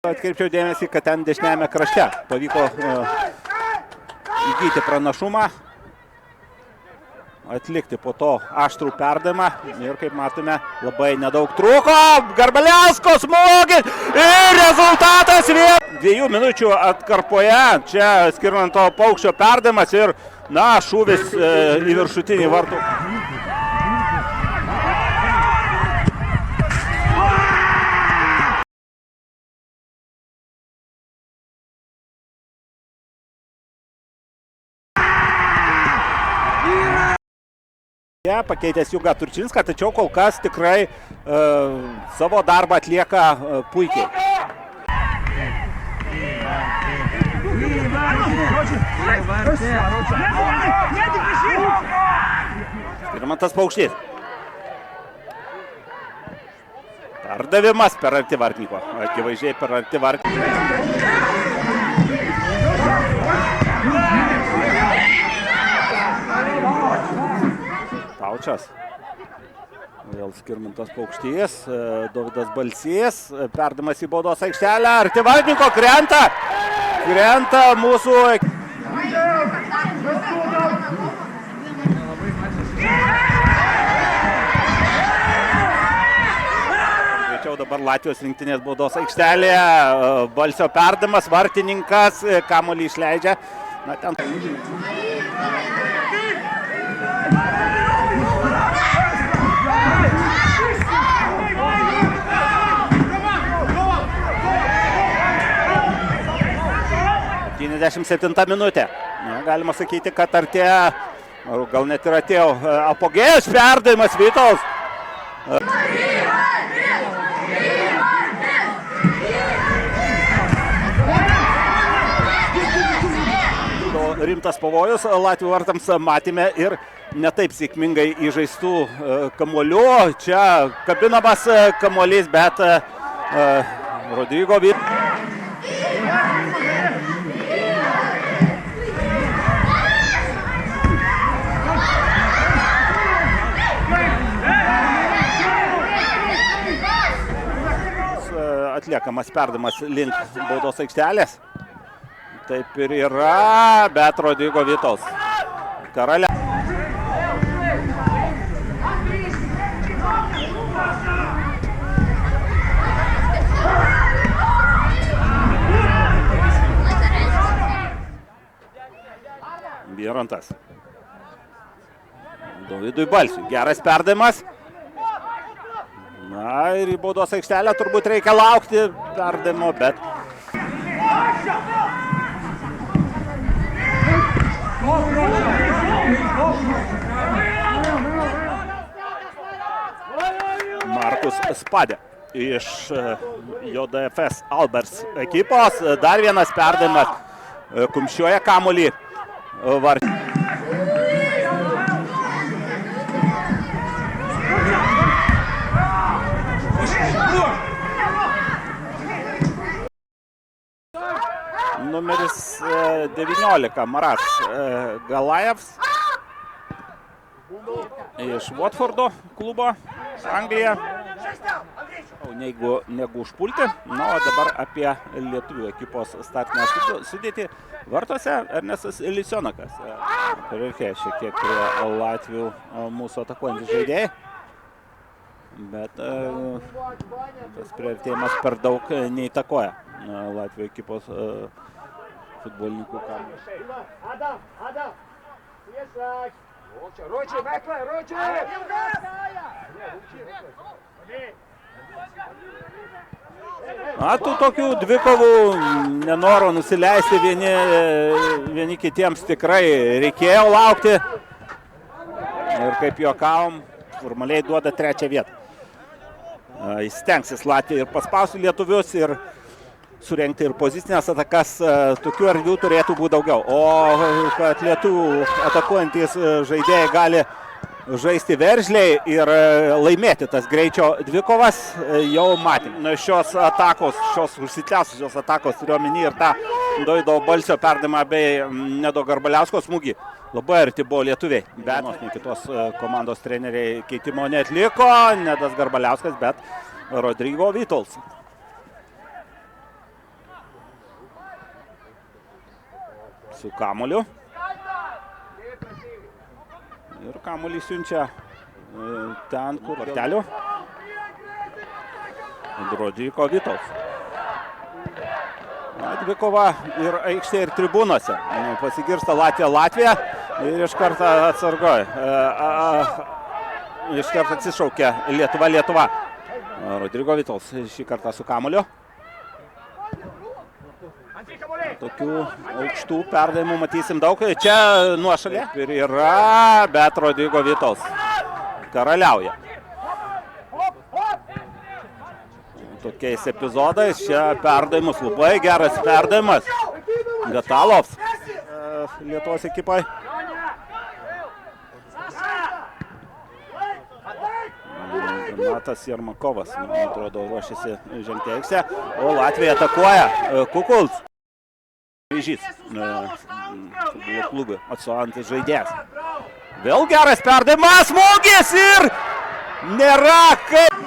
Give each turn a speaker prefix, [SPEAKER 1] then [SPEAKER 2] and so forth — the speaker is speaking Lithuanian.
[SPEAKER 1] Atkreipčiau dėmesį, kad ten dešiniajame krašte pavyko įgyti pranašumą, atlikti po to aštrų perdavimą ir, kaip matome, labai nedaug trūko. Garbaliausko smūgis ir rezultatas 2 minučių atkarpoje. Čia Skirmanto Paukščio perdavimas ir, šūvis į viršutinį vartų. Pakeitęs Jugą Turčinską, tačiau kol kas tikrai savo darbą atlieka puikiai. Skirmantas Paukštys. Perdavimas per arti vartininko. Akivaizdžiai per arti vartininko. Paučias. Vėl Skirmantas Paukštys, Dovydas Balsys, perdavimas į baudos aikštelę, arti vartininko, krenta mūsų. Greičiau dabar Latvijos rinktinės baudos aikštelėje, Balsio perdavimas, vartininkas, kamuolį išleidžia. Ten. Septinta minutė. Galima sakyti, kad artėja, gal net ir atėjo apogėjus perdavimas Vytaus. Rimtas pavojus Latvių vartams matėme ir netaip sėkmingai įžaistų kamuolių. Čia kabinamas kamuolys, bet Rodrygo Vytas. Atliekamas perdavimas link baudos aikštelės. Taip ir yra, bet Rodrygo Vytaus. Karalė. Bierantas. Dovydui Balsiui. Geras perdavimas. Ir į baudos aikštelę turbūt reikia laukti perdavimo, bet... Markus Spadė iš JDFS Albers ekipos. Dar vienas perdavimas. Kumščiuoja kamuolį vartininkas. Numeris 19 Maras Galajevs iš Watfordo klubo Anglija. Negu užpulti. O dabar apie lietuvių ekipos startinę sudėtį. Vartose Ernestas Lisionakas. Priartėjo šiek tiek prie Latvių mūsų atakuojantys žaidėjai. Bet tas priartėjimas per daug neįtakoja Latvijos ekipos futbolininkų kamuolį. Tų tokių dvikovų nenoro nusileisti vieni kitiems tikrai reikėjo laukti. Ir kaip juokavom, formaliai duoda 3. vietą. Jis stengsis Latvijai ir paspausti lietuvius ir surengti ir pozicinės atakas. Tokių erdvių turėtų būti daugiau. O kad lietuvių atakuojantys žaidėjai gali žaisti veržliai ir laimėti tas greičio dvikovas, jau matėm. Šios atakos, šios užsitęsusios atakos turiu omeny ir tą Dovydo Balsio perdavimą bei Nedo Garbaliausko smūgį. Labai arti buvo lietuviai. Bet kitos komandos treneriai keitimo neatliko. Nedas Garbaliauskas, bet Rodrygo Vytaus. su kamuoliu. Ir kamuolį siunčia ten, kur vartelių. Rodžiko Vitols. Dvikova ir aikštė, ir tribūnose. Pasigirsta Latvija ir iš karto atsargoj. Iš karto atsišaukia Lietuva. Rodrigo Vitols šį kartą su kamuoliu. Tokių aukštų perdavimų matysim daug. Čia nuošalė ir yra, bet Rodrigo Vitols karaliauja. Tokiais epizodais čia perdavimus, labai geras perdavimas. Gatalovs Lietuvos ekipai. Donatas Jermakovas, man atrodo, ruošiasi žengti aikštę. O Latvija atakuoja. Kukuls. Ryžys. Futbolo klubui atstovaujantis žaidėjas. Vėl geras perdavimas, smūgis ir nėra kaip.